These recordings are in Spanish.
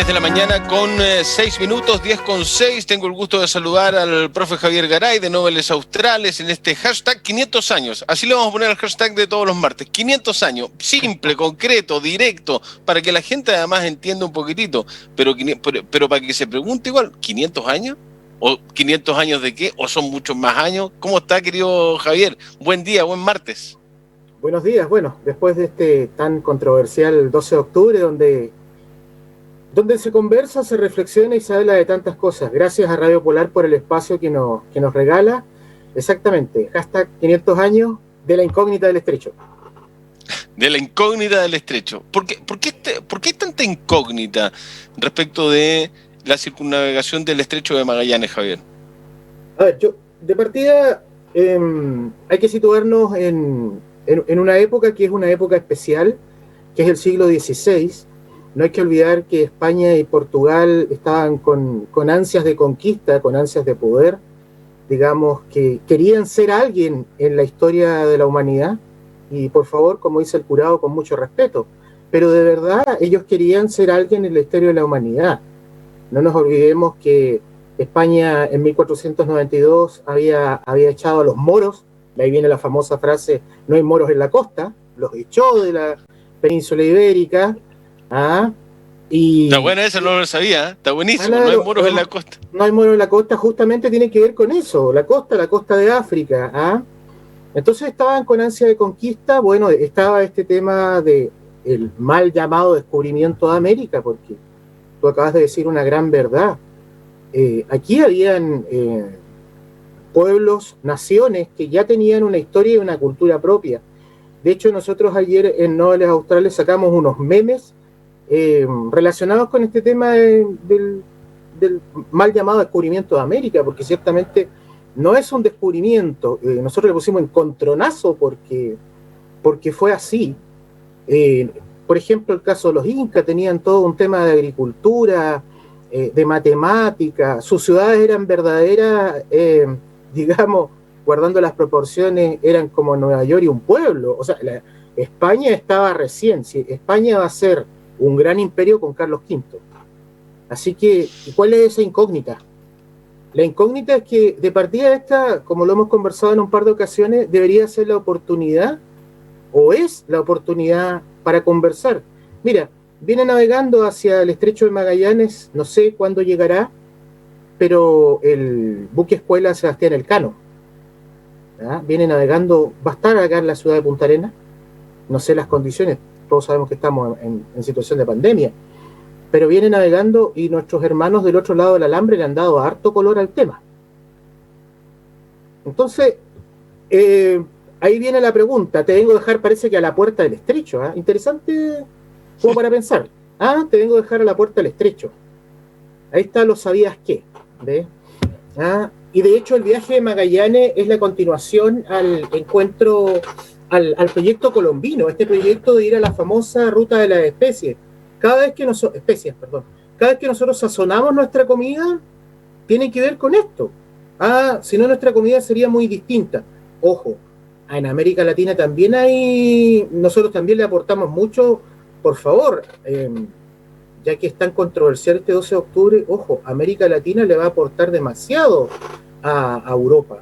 10 de la mañana con 6 minutos, 10 con 6. Tengo el gusto de saludar al profe Javier Garay de Noveles Australes en este hashtag 500 años. Así le vamos a poner el hashtag de todos los martes. 500 años, simple, concreto, directo, para que la gente además entienda un poquitito. Pero para que se pregunte igual, ¿500 años? ¿O 500 años de qué? ¿O son muchos más años? ¿Cómo está, querido Javier? Buen día, buen martes. Buenos días. Bueno, después de este tan controversial 12 de octubre, donde se conversa, se reflexiona y se habla de tantas cosas. Gracias a Radio Polar por el espacio que nos regala. Exactamente, hashtag 500 años de la incógnita del estrecho. De la incógnita del estrecho. ¿Por qué hay tanta incógnita respecto de la circunnavegación del estrecho de Magallanes, Javier? A ver, de partida, hay que situarnos en una época que es una época especial, que es el siglo XVI. No hay que olvidar que España y Portugal estaban con ansias de conquista, con ansias de poder, digamos, que querían ser alguien en la historia de la humanidad, y por favor, como dice el curado, con mucho respeto, pero de verdad ellos querían ser alguien en la historia de la humanidad. No nos olvidemos que España en 1492 había echado a los moros, de ahí viene la famosa frase, no hay moros en la costa, los echó de la península ibérica. Está buena esa, no lo sabía, está buenísimo, claro, no hay moros en la costa. No hay moros en la costa, justamente tiene que ver con eso, la costa de África. Entonces estaban con ansia de conquista. Bueno, estaba este tema de el mal llamado descubrimiento de América, porque tú acabas de decir una gran verdad. Aquí habían pueblos, naciones que ya tenían una historia y una cultura propia. De hecho, nosotros ayer en Noveles Australes sacamos unos memes relacionados con este tema del mal llamado descubrimiento de América, porque ciertamente no es un descubrimiento. Nosotros le pusimos encontronazo porque fue así. Por ejemplo, el caso de los incas, tenían todo un tema de agricultura, de matemática, sus ciudades eran verdaderas, digamos, guardando las proporciones, eran como Nueva York y un pueblo. O sea, España estaba recién, ¿sí? España va a ser un gran imperio con Carlos V. Así que, ¿cuál es esa incógnita? La incógnita es que de partida esta, como lo hemos conversado en un par de ocasiones, debería ser la oportunidad, o es la oportunidad para conversar. Mira, viene navegando hacia el estrecho de Magallanes, no sé cuándo llegará, pero el buque escuela Sebastián Elcano, viene navegando, va a estar acá en la ciudad de Punta Arenas, no sé las condiciones, todos sabemos que estamos en situación de pandemia, pero viene navegando y nuestros hermanos del otro lado del alambre le han dado harto color al tema. Entonces, ahí viene la pregunta, te vengo a dejar, parece que a la puerta del estrecho, interesante como para pensar, te vengo a dejar a la puerta del estrecho. Ahí está, lo sabías qué, ¿ves? Y de hecho el viaje de Magallanes es la continuación al encuentro, al proyecto colombino, este proyecto de ir a la famosa ruta de las especies. Cada vez que nosotros sazonamos nuestra comida, tiene que ver con esto. Si no, nuestra comida sería muy distinta. Ojo, en América Latina también nosotros también le aportamos mucho, por favor, ya que es tan controversial este 12 de octubre, ojo, América Latina le va a aportar demasiado a Europa.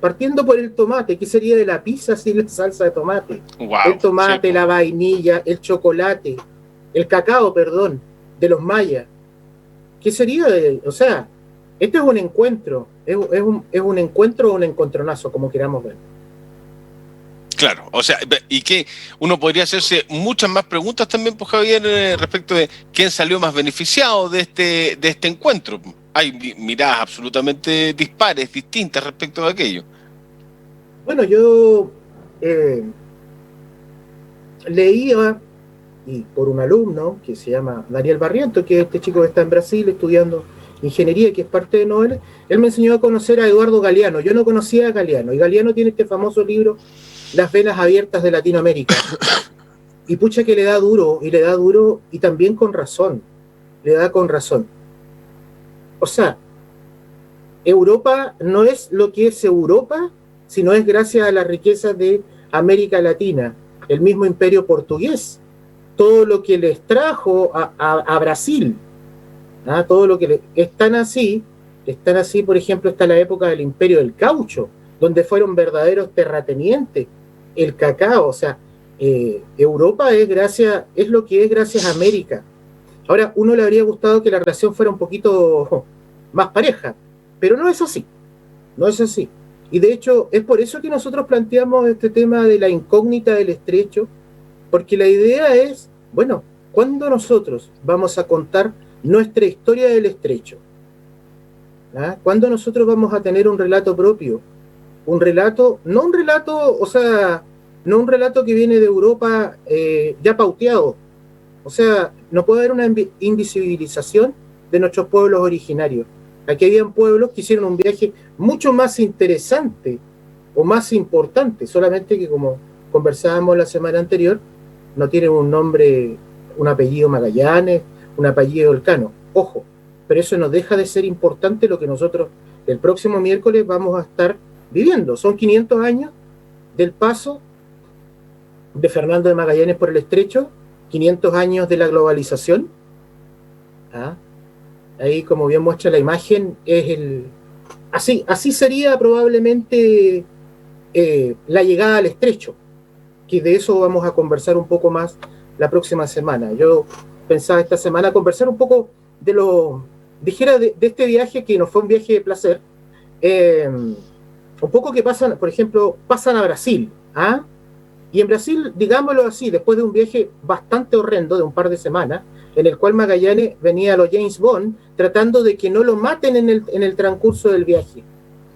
Partiendo por el tomate, ¿qué sería de la pizza sin la salsa de tomate? Wow, el tomate, sí, la vainilla, el chocolate, el cacao, perdón, de los mayas. ¿Qué sería o sea, este es un encuentro, es un encuentro o un encontronazo, como queramos ver. Claro, o sea, y que uno podría hacerse muchas más preguntas también, pues, Javier, respecto de quién salió más beneficiado de este encuentro. Hay miradas absolutamente dispares, distintas respecto de aquello. Bueno, yo leía, y por un alumno que se llama Daniel Barriento, que es este chico que está en Brasil estudiando ingeniería, que es parte de Noveles, él me enseñó a conocer a Eduardo Galeano. Yo no conocía a Galeano, y Galeano tiene este famoso libro, Las venas abiertas de Latinoamérica. Y pucha que le da duro, y también con razón. Le da con razón. O sea, Europa no es lo que es Europa, sino es gracias a las riquezas de América Latina, el mismo imperio portugués, todo lo que les trajo a Brasil, Todo lo que es tan así, por ejemplo, está la época del imperio del caucho, donde fueron verdaderos terratenientes, el cacao, o sea, Europa es lo que es gracias a América. Ahora, uno le habría gustado que la relación fuera un poquito más pareja, pero no es así, no es así. Y de hecho, es por eso que nosotros planteamos este tema de la incógnita del estrecho, porque la idea es, bueno, ¿cuándo nosotros vamos a contar nuestra historia del estrecho? ¿Cuándo nosotros vamos a tener un relato propio? Un relato, no un relato, o sea, no un relato que viene de Europa ya pauteado. O sea, no puede haber una invisibilización de nuestros pueblos originarios. Aquí habían pueblos que hicieron un viaje mucho más interesante o más importante, solamente que como conversábamos la semana anterior, no tienen un nombre, un apellido Magallanes, un apellido Elcano. Ojo, pero eso no deja de ser importante lo que nosotros el próximo miércoles vamos a estar viviendo. Son 500 años del paso de Fernando de Magallanes por el estrecho, 500 años de la globalización. Ahí, como bien muestra la imagen, así sería probablemente la llegada al estrecho, que de eso vamos a conversar un poco más la próxima semana. Yo pensaba esta semana conversar un poco de este viaje, que no fue un viaje de placer, un poco que pasan, por ejemplo, pasan a Brasil, y en Brasil, digámoslo así, después de un viaje bastante horrendo de un par de semanas, en el cual Magallanes venía a los James Bond tratando de que no lo maten en el transcurso del viaje.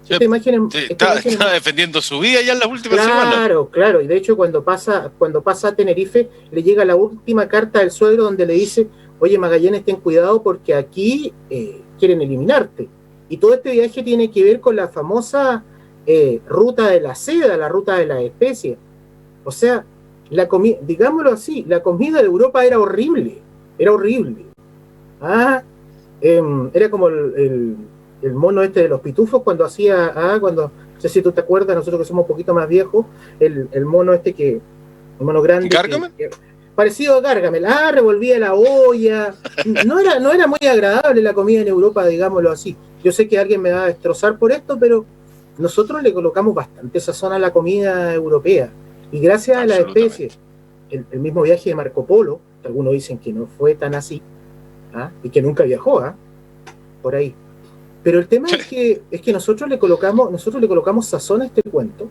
Está defendiendo su vida ya en las últimas semanas. Claro, y de hecho cuando pasa a Tenerife, le llega la última carta del suegro donde le dice, oye Magallanes, ten cuidado porque aquí quieren eliminarte. Y todo este viaje tiene que ver con la famosa ruta de la seda, la ruta de las especies. O sea, digámoslo así, la comida de Europa era horrible. Era como el mono este de los pitufos cuando no sé si tú te acuerdas, nosotros que somos un poquito más viejos, el mono el mono grande. ¿Gargamel? Parecido a Gargamel. Revolvía la olla. No era muy agradable la comida en Europa, digámoslo así. Yo sé que alguien me va a destrozar por esto, pero nosotros le colocamos bastante sazón a la comida europea. Y gracias a las especies, el mismo viaje de Marco Polo, que algunos dicen que no fue tan así, y que nunca viajó, por ahí. Pero el tema es que nosotros le colocamos sazón a este cuento,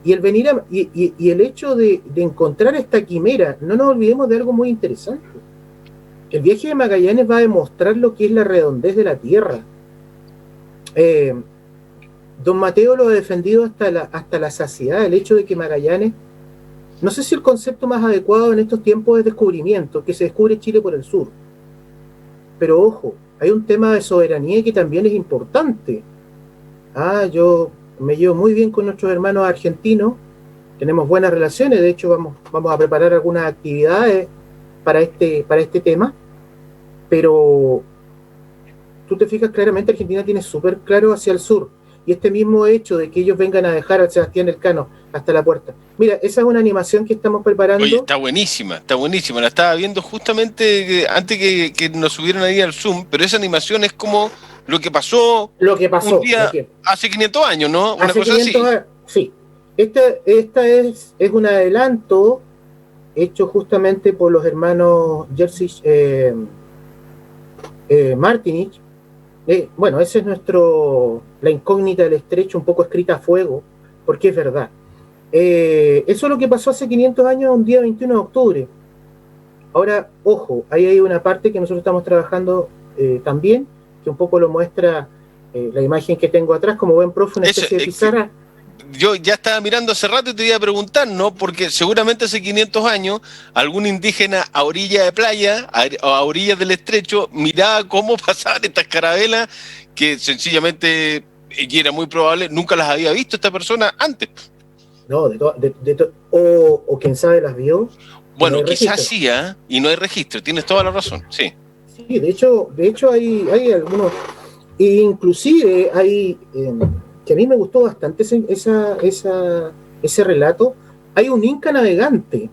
y el venir y el hecho de encontrar esta quimera, no nos olvidemos de algo muy interesante. El viaje de Magallanes va a demostrar lo que es la redondez de la Tierra. Don Mateo lo ha defendido hasta la saciedad, el hecho de que Magallanes, no sé si el concepto más adecuado en estos tiempos es descubrimiento, que se descubre Chile por el sur. Pero ojo, hay un tema de soberanía que también es importante. Yo me llevo muy bien con nuestros hermanos argentinos, tenemos buenas relaciones, de hecho vamos a preparar algunas actividades para este tema, pero tú te fijas claramente, Argentina tiene súper claro hacia el sur, y este mismo hecho de que ellos vengan a dejar al Sebastián Elcano hasta la puerta. Mira, esa es una animación que estamos preparando. Oye, está buenísima, la estaba viendo justamente antes que nos subieran ahí al Zoom, pero esa animación es como lo que pasó un día hace 500 años, ¿no? Una cosa así. Sí, esta es un adelanto hecho justamente por los hermanos Jerzy Martinich. Bueno, ese es la incógnita del estrecho, un poco escrita a fuego, porque es verdad. Eso es lo que pasó hace 500 años, un día 21 de octubre. Ahora, ojo, ahí hay una parte que nosotros estamos trabajando también, que un poco lo muestra la imagen que tengo atrás, como buen profe, una especie de pizarra. Yo ya estaba mirando hace rato y te iba a preguntar, ¿no? Porque seguramente hace 500 años algún indígena a orilla de playa, a orillas del estrecho, miraba cómo pasaban estas carabelas que sencillamente, y era muy probable, nunca las había visto esta persona antes. No, o quién sabe las vio. Bueno, no quizás sí, y no hay registro, tienes toda la razón, sí. Sí, de hecho hay algunos, inclusive hay... que a mí me gustó bastante ese relato. Hay un inca navegante,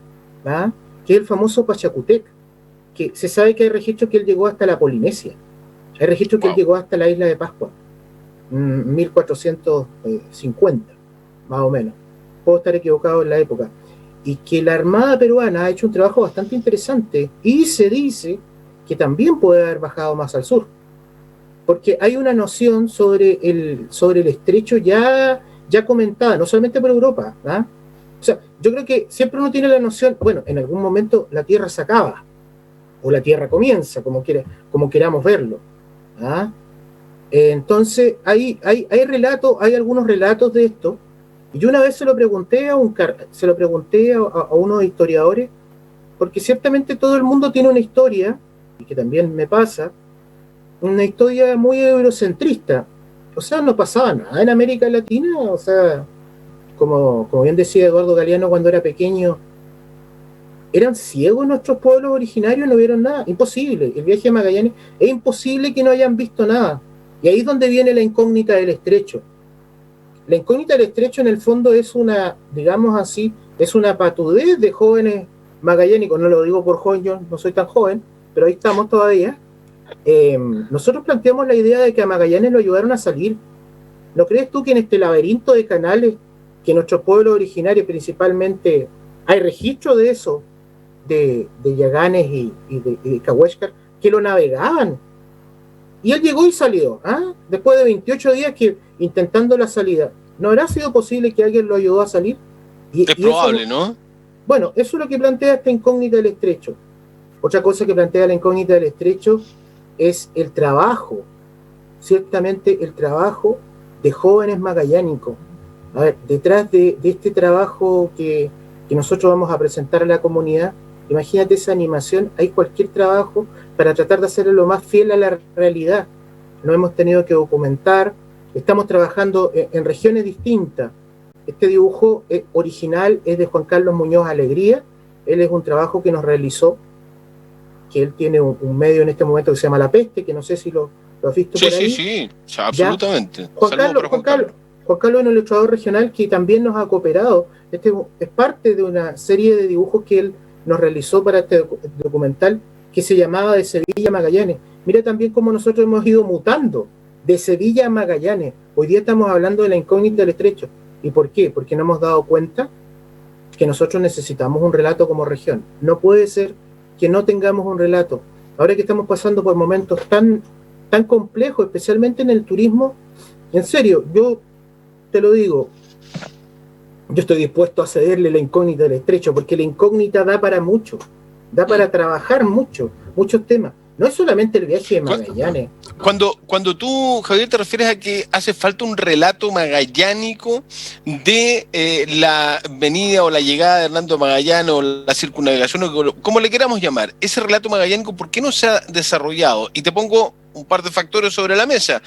que es el famoso Pachacutec, que se sabe que hay registros que él llegó hasta la Polinesia. Hay registros que él Wow. llegó hasta la isla de Pascua, 1450, más o menos. Puedo estar equivocado en la época. Y que la Armada peruana ha hecho un trabajo bastante interesante y se dice que también puede haber bajado más al sur. Porque hay una noción sobre el estrecho ya comentada, no solamente por Europa. ¿Ah? O sea, yo creo que siempre uno tiene la noción, bueno, en algún momento la Tierra se acaba, o la Tierra comienza, como queramos verlo. ¿Ah? Entonces, hay algunos relatos de esto, y yo una vez se lo pregunté a unos historiadores, porque ciertamente todo el mundo tiene una historia, y que también me pasa, una historia muy eurocentrista. O sea, no pasaba nada en América Latina, o sea, como bien decía Eduardo Galeano cuando era pequeño, eran ciegos nuestros pueblos originarios, no vieron nada, imposible. El viaje a Magallanes es imposible que no hayan visto nada. Y ahí es donde viene la incógnita del estrecho. La incógnita del estrecho en el fondo es una, digamos así, es una patudez de jóvenes magallánicos. No lo digo por joven, yo no soy tan joven, pero ahí estamos todavía. Nosotros planteamos la idea de que a Magallanes lo ayudaron a salir. ¿No crees tú que en este laberinto de canales, que nuestros pueblos originarios principalmente, hay registro de eso, de Yaganes y de Cahuéscar, que lo navegaban? Y él llegó y salió, ¿ah? Después de 28 días que intentando la salida. ¿No habrá sido posible que alguien lo ayudó a salir? Es Y eso, probable, ¿no? bueno, eso es lo que plantea esta incógnita del estrecho. Otra cosa que plantea la incógnita del estrecho es el trabajo, ciertamente el trabajo de jóvenes magallánicos. A ver, detrás de este trabajo que nosotros vamos a presentar a la comunidad, imagínate esa animación, hay cualquier trabajo para tratar de hacerlo lo más fiel a la realidad. Nos hemos tenido que documentar, estamos trabajando en regiones distintas. Este dibujo original es de Juan Carlos Muñoz Alegría, él es un trabajo que nos realizó, que él tiene un medio en este momento que se llama La Peste, que no sé si lo has visto Sí, por sí, ahí. sí, o sea, Ya, absolutamente. Juan Saludos Carlos, para Juan Carlos. Juan Carlos es un ilustrador regional que también nos ha cooperado. Este es parte de una serie de dibujos que él nos realizó para este documental que se llamaba De Sevilla a Magallanes. Mira también cómo nosotros hemos ido mutando de Sevilla a Magallanes. Hoy día estamos hablando de la incógnita del estrecho. ¿Y por qué? Porque no hemos dado cuenta que nosotros necesitamos un relato como región. No puede ser que no tengamos un relato. Ahora que estamos pasando por momentos tan complejos, especialmente en el turismo, en serio, yo te lo digo, yo estoy dispuesto a cederle la incógnita del estrecho, porque la incógnita da para mucho, da para trabajar muchos temas. No es solamente el viaje de Magallanes. Cuando tú, Javier, te refieres a que hace falta un relato magallánico de la venida o la llegada de Hernando Magallanes o la circunnavegación, o como le queramos llamar, ese relato magallánico, ¿por qué no se ha desarrollado? Y te pongo un par de factores sobre la mesa.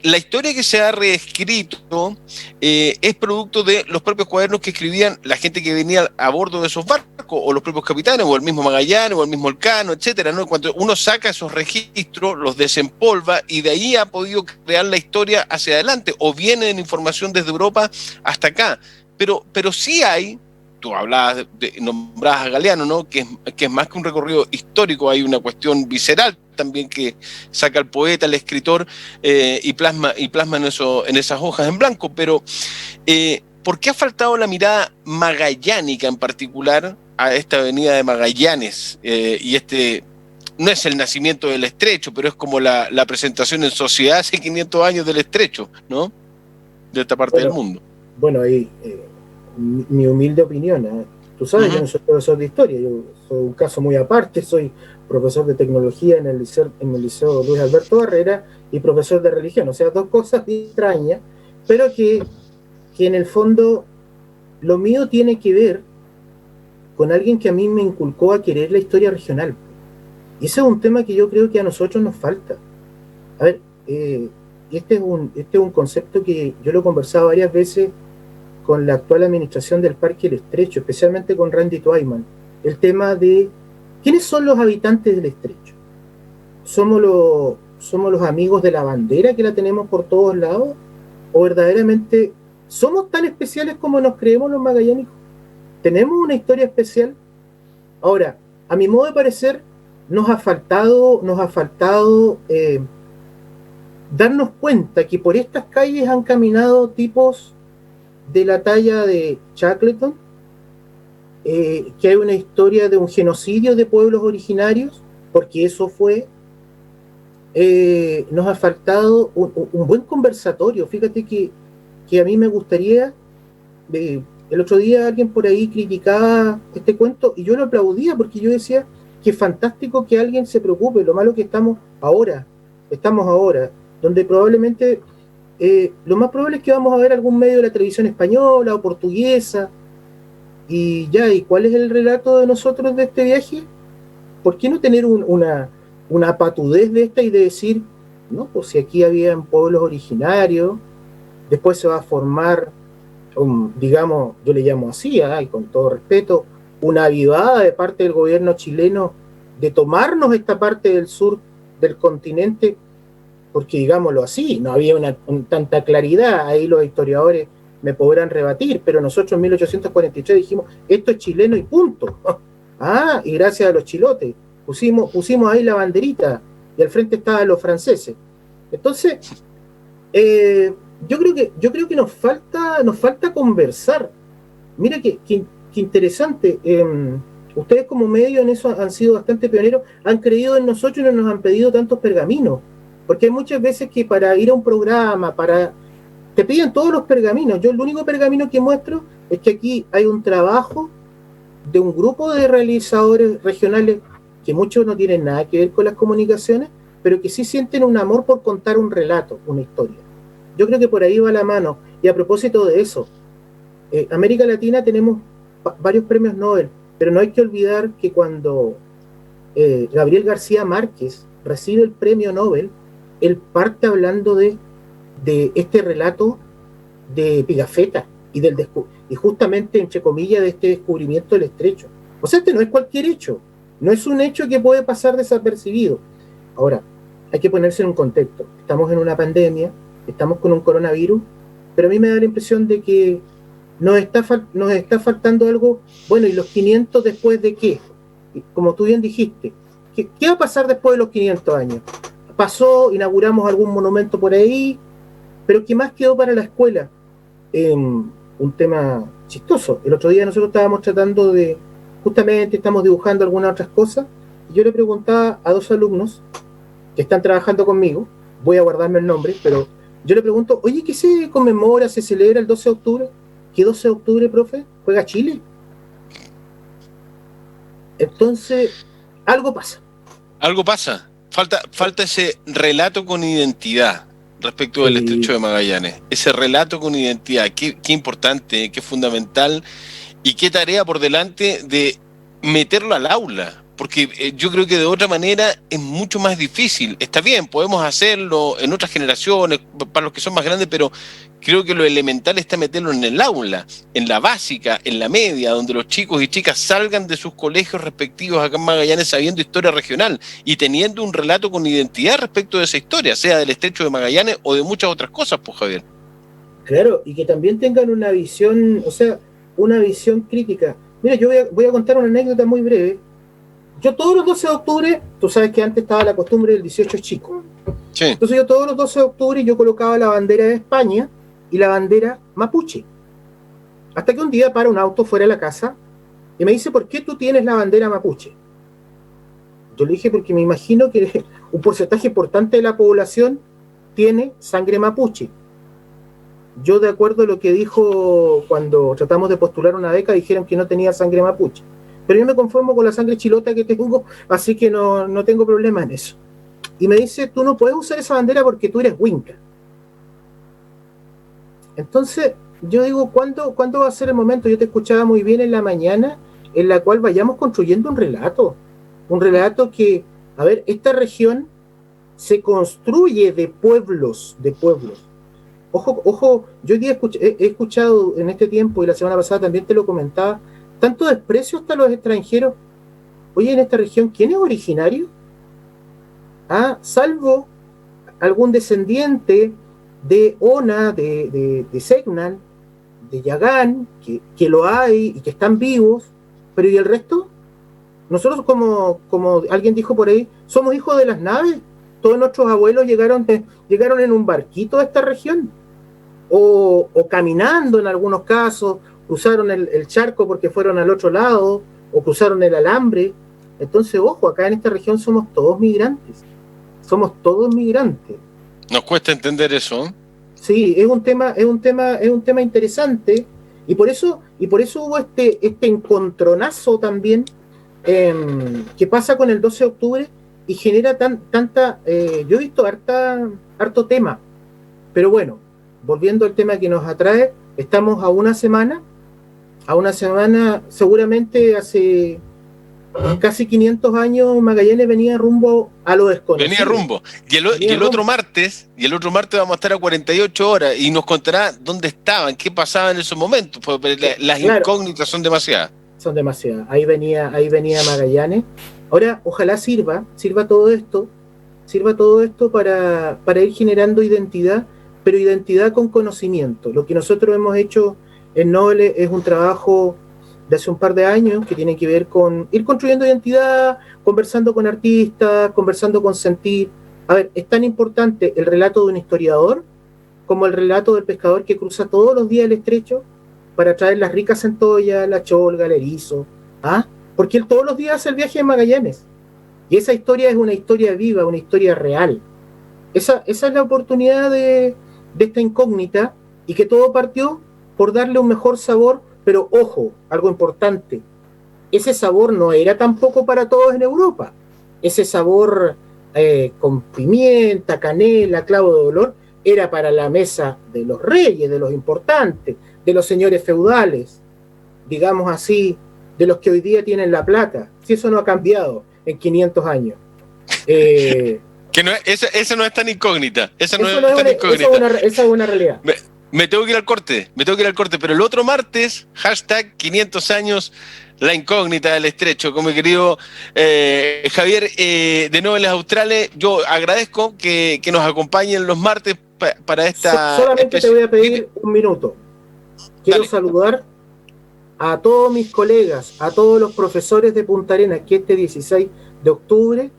La historia que se ha reescrito es producto de los propios cuadernos que escribían la gente que venía a bordo de esos barcos, o los propios capitanes, o el mismo Magallanes, o el mismo Elcano, etcétera, ¿no? Cuando uno saca esos registros, los desempolva, y de ahí ha podido crear la historia hacia adelante, o viene en información desde Europa hasta acá. Pero sí hay, tú hablabas, nombrabas a Galeano, ¿no? Que es más que un recorrido histórico, hay una cuestión visceral también que saca el poeta, el escritor, y plasma en esas hojas en blanco. Pero ¿por qué ha faltado la mirada magallánica en particular a esta avenida de Magallanes? Y no es el nacimiento del estrecho, pero es como la presentación en sociedad hace 500 años del estrecho, ¿no? De esta parte del mundo. Bueno, ahí mi humilde opinión, ¿eh? Tú sabes, yo no soy profesor de historia, yo soy un caso muy aparte, soy profesor de tecnología en el liceo Luis Alberto Barrera y profesor de religión, o sea, dos cosas extrañas, pero que en el fondo lo mío tiene que ver con alguien que a mí me inculcó a querer la historia regional. Y ese es un tema que yo creo que a nosotros nos falta. A ver, este es un concepto que yo lo he conversado varias veces con la actual administración del Parque El Estrecho, especialmente con Randy Twyman, el tema de ¿quiénes son los habitantes del Estrecho? ¿Somos los amigos de la bandera que la tenemos por todos lados? ¿O verdaderamente somos tan especiales como nos creemos los magallánicos? ¿Tenemos una historia especial? Ahora, a mi modo de parecer, nos ha faltado darnos cuenta que por estas calles han caminado tipos de la talla de Shackleton, que hay una historia de un genocidio de pueblos originarios, porque eso fue. Nos ha faltado un buen conversatorio. Fíjate que a mí me gustaría, el otro día alguien por ahí criticaba este cuento y yo lo aplaudía porque yo decía que fantástico que alguien se preocupe. Lo malo que estamos ahora, donde probablemente lo más probable es que vamos a ver algún medio de la televisión española o portuguesa y ya, ¿y cuál es el relato de nosotros de este viaje? ¿Por qué no tener una patudez de esta y de decir, no, pues si aquí habían pueblos originarios, después se va a formar, digamos, yo le llamo así, y con todo respeto, una avivada de parte del gobierno chileno de tomarnos esta parte del sur del continente, porque digámoslo así, no había tanta claridad, ahí los historiadores me podrán rebatir, pero nosotros en 1843 dijimos, esto es chileno y punto. Y gracias a los chilotes, pusimos ahí la banderita y al frente estaban los franceses. Entonces, yo creo que nos falta conversar. Mira que interesante. Ustedes como medio en eso han sido bastante pioneros, han creído en nosotros y no nos han pedido tantos pergaminos, porque hay muchas veces que para ir a un programa, te piden todos los pergaminos. Yo el único pergamino que muestro es que aquí hay un trabajo de un grupo de realizadores regionales que muchos no tienen nada que ver con las comunicaciones, pero que sí sienten un amor por contar un relato, una historia. Yo creo que por ahí va la mano. Y a propósito de eso, América Latina tenemos varios premios Nobel, pero no hay que olvidar que cuando Gabriel García Márquez recibe el premio Nobel, él parte hablando de este relato de Pigafetta y justamente, entre comillas, de este descubrimiento del estrecho. O sea, este no es cualquier hecho, no es un hecho que puede pasar desapercibido. Ahora, hay que ponerse en un contexto. Estamos en una pandemia, estamos con un coronavirus, pero a mí me da la impresión de que nos está faltando algo. Bueno, ¿y los 500 después de qué? Como tú bien dijiste, ¿qué va a pasar después de los 500 años? Pasó, inauguramos algún monumento por ahí, pero ¿qué más quedó para la escuela? Un tema chistoso. El otro día nosotros estábamos tratando justamente estamos dibujando algunas otras cosas, y yo le preguntaba a 2 alumnos que están trabajando conmigo, voy a guardarme el nombre, pero yo le pregunto, oye, ¿qué se conmemora, se celebra el 12 de octubre? ¿Qué 12 de octubre, profe? ¿Juega Chile? Entonces, algo pasa. Algo pasa. Falta ese relato con identidad respecto del estrecho de Magallanes. Ese relato con identidad. Qué importante, qué fundamental y qué tarea por delante de meterlo al aula. Porque yo creo que de otra manera es mucho más difícil. Está bien, podemos hacerlo en otras generaciones, para los que son más grandes, pero creo que lo elemental está meterlo en el aula, en la básica, en la media, donde los chicos y chicas salgan de sus colegios respectivos acá en Magallanes sabiendo historia regional y teniendo un relato con identidad respecto de esa historia, sea del estrecho de Magallanes o de muchas otras cosas, pues, Javier. Claro, y que también tengan una visión, o sea, una visión crítica. Mira, yo voy a contar una anécdota muy breve. Yo todos los 12 de octubre, tú sabes que antes estaba la costumbre del 18 chico. Sí. Entonces yo todos los 12 de octubre yo colocaba la bandera de España y la bandera mapuche. Hasta que un día para un auto fuera de la casa y me dice, ¿por qué tú tienes la bandera mapuche? Yo le dije, porque me imagino que un porcentaje importante de la población tiene sangre mapuche. Yo, de acuerdo a lo que dijo cuando tratamos de postular una beca, dijeron que no tenía sangre mapuche. Pero yo me conformo con la sangre chilota que tengo, así que no tengo problema en eso. Y me dice, tú no puedes usar esa bandera porque tú eres Winca. Entonces, yo digo, ¿cuándo va a ser el momento? Yo te escuchaba muy bien en la mañana, en la cual vayamos construyendo un relato que, a ver, esta región se construye de pueblos. Ojo, yo hoy día he escuchado en este tiempo, y la semana pasada también te lo comentaba, tanto desprecio hasta los extranjeros. Oye, en esta región, ¿quién es originario? Salvo algún descendiente de Ona, de Segnal, de Yagán, que lo hay y que están vivos, pero ¿y el resto? Nosotros, como alguien dijo por ahí, somos hijos de las naves. Todos nuestros abuelos llegaron en un barquito a esta región, o caminando en algunos casos, cruzaron el charco porque fueron al otro lado, o cruzaron el alambre. Entonces, ojo, acá en esta región somos todos migrantes. Somos todos migrantes. Nos cuesta entender eso. Sí, es un tema interesante, y por eso hubo este encontronazo también, que pasa con el 12 de octubre y genera tanta, yo he visto harto tema, pero bueno, volviendo al tema que nos atrae, estamos a una semana, seguramente hace casi 500 años Magallanes venía rumbo a lo desconocido. Venía rumbo. Y el otro martes vamos a estar a 48 horas y nos contará dónde estaban, qué pasaba en esos momentos, porque las incógnitas son demasiadas. Son demasiadas. Ahí venía Magallanes. Ahora, ojalá sirva todo esto para ir generando identidad, pero identidad con conocimiento. Lo que nosotros hemos hecho en Noble es un trabajo de hace un par de años que tiene que ver con ir construyendo identidad, conversando con artistas, conversando con sentir. A ver, es tan importante el relato de un historiador como el relato del pescador que cruza todos los días el estrecho para traer las ricas centollas, la cholga, el erizo, porque él todos los días hace el viaje de Magallanes, y esa historia es una historia viva, una historia real. Esa es la oportunidad de esta incógnita, y que todo partió por darle un mejor sabor. Pero ojo, algo importante, ese sabor no era tampoco para todos en Europa. Ese sabor con pimienta, canela, clavo de olor, era para la mesa de los reyes, de los importantes, de los señores feudales, digamos así, de los que hoy día tienen la plata. Si eso no ha cambiado en 500 años. Esa no es tan incógnita. Esa es una realidad. Me tengo que ir al corte, pero el otro martes, hashtag 500 años, la incógnita del estrecho, con mi querido Javier de Noveles Australes. Yo agradezco que nos acompañen los martes para esta... Solamente te voy a pedir un minuto. Quiero saludar a todos mis colegas, a todos los profesores de Punta Arenas, que este 16 de octubre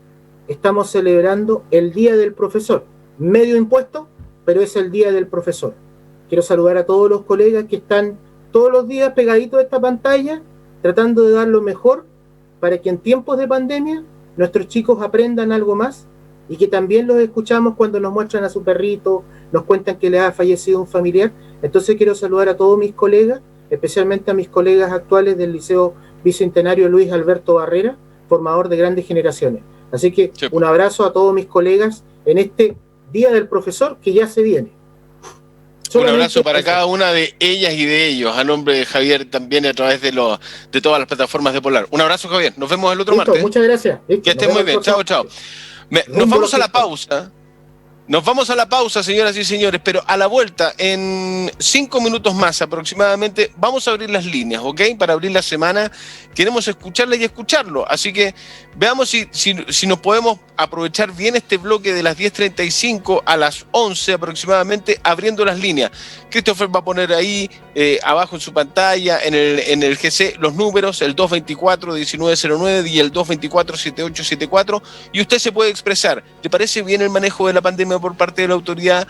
estamos celebrando el Día del Profesor. Medio impuesto, pero es el Día del Profesor. Quiero saludar a todos los colegas que están todos los días pegaditos a esta pantalla, tratando de dar lo mejor para que en tiempos de pandemia nuestros chicos aprendan algo más, y que también los escuchamos cuando nos muestran a su perrito, nos cuentan que les ha fallecido un familiar. Entonces quiero saludar a todos mis colegas, especialmente a mis colegas actuales del Liceo Bicentenario Luis Alberto Barrera, formador de grandes generaciones. Así que un abrazo a todos mis colegas en este Día del Profesor que ya se viene. Un abrazo para cada una de ellas y de ellos, a nombre de Javier también a través de todas las plataformas de Polar. Un abrazo, Javier. Nos vemos el otro martes. Muchas gracias. Que estés muy bien. Chao. Nos vamos a la pausa. Nos vamos a la pausa, señoras y señores, pero a la vuelta, en 5 minutos más aproximadamente, vamos a abrir las líneas, ¿ok? Para abrir la semana, queremos escucharla y escucharlo. Así que veamos si nos podemos aprovechar bien este bloque de las 10:35 a las 11 aproximadamente, abriendo las líneas. Christopher va a poner ahí abajo en su pantalla, en el GC, los números, el 224-1909 y el 224-7874, y usted se puede expresar. ¿Le parece bien el manejo de la pandemia por parte de la autoridad?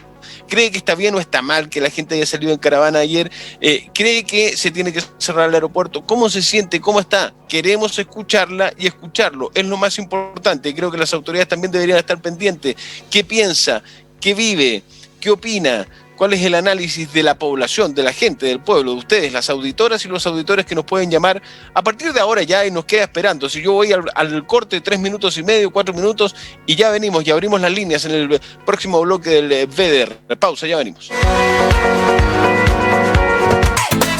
¿Cree que está bien o está mal que la gente haya salido en caravana ayer? ¿Cree que se tiene que cerrar el aeropuerto? ¿Cómo se siente? ¿Cómo está? Queremos escucharla y escucharlo. Es lo más importante. Creo que las autoridades también deberían estar pendientes. ¿Qué piensa? ¿Qué vive? ¿Qué opina? ¿Cuál es el análisis de la población, de la gente, del pueblo, de ustedes, las auditoras y los auditores que nos pueden llamar a partir de ahora ya y nos queda esperando? Si yo voy al corte 3 minutos y medio, 4 minutos y ya venimos y abrimos las líneas en el próximo bloque del VDR. Pausa, ya venimos.